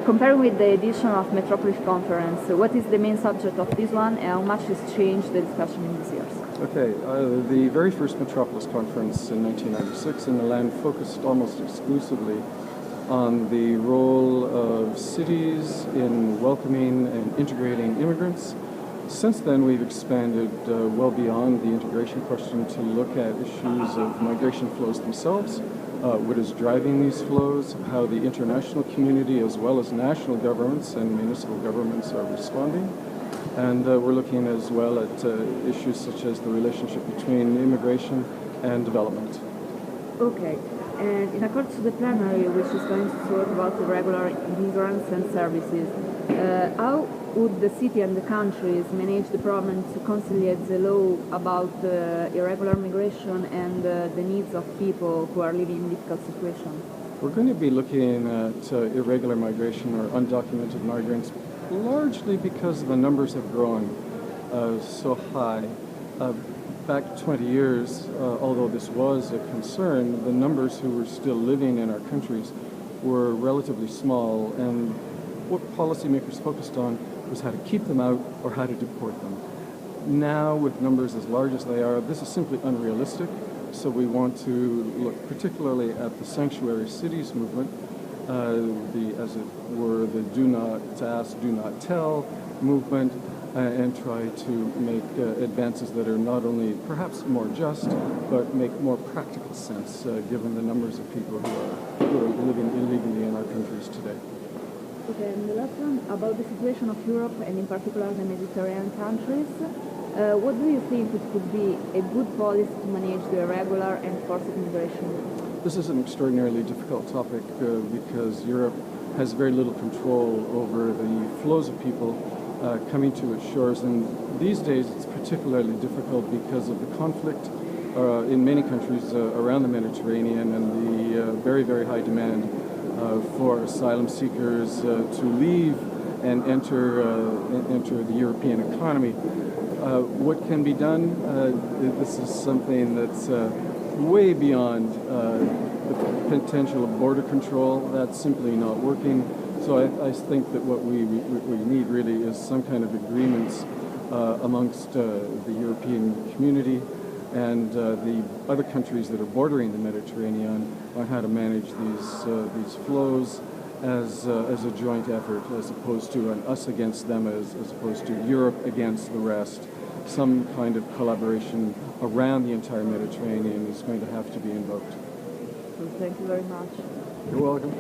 Comparing with the edition of Metropolis Conference, what is the main subject of this one and how much has changed the discussion in these years? Okay, the very first Metropolis Conference in 1996 in Milan focused almost exclusively on the role of cities in welcoming and integrating immigrants. Since then, we've expanded well beyond the integration question to look at issues of migration flows themselves, what is driving these flows, how the international community as well as national governments and municipal governments are responding. And we're looking as well at issues such as the relationship between immigration and development. Okay, and in accordance to the plenary, which is going to talk about irregular immigrants and services, how would the city and the countries manage the problem to conciliate the law about irregular migration and the needs of people who are living in difficult situations? We're going to be looking at irregular migration or undocumented migrants largely because the numbers have grown so high. Back 20 years, although this was a concern, the numbers who were still living in our countries were relatively small, and what policymakers focused on was how to keep them out or how to deport them. Now, with numbers as large as they are, this is simply unrealistic, so we want to look particularly at the sanctuary cities movement, as it were, the do not ask, do not tell movement, and try to make advances that are not only perhaps more just, but make more practical sense given the numbers of people who are living illegally in our countries today. Okay, and the last one, about the situation of Europe and in particular the Mediterranean countries. What do you think it could be a good policy to manage the irregular and forced immigration? This is an extraordinarily difficult topic because Europe has very little control over the flows of people coming to its shores, and these days it's particularly difficult because of the conflict in many countries around the Mediterranean and the very, very high demand for asylum seekers to leave and enter the European economy. What can be done? This is something that's way beyond the potential of border control. That's simply not working. So I think that what we need really is some kind of agreements amongst the European community and the other countries that are bordering the Mediterranean on how to manage these flows as a joint effort, as opposed to an us against them, as opposed to Europe against the rest. Some kind of collaboration around the entire Mediterranean is going to have to be invoked. So thank you very much. You're welcome.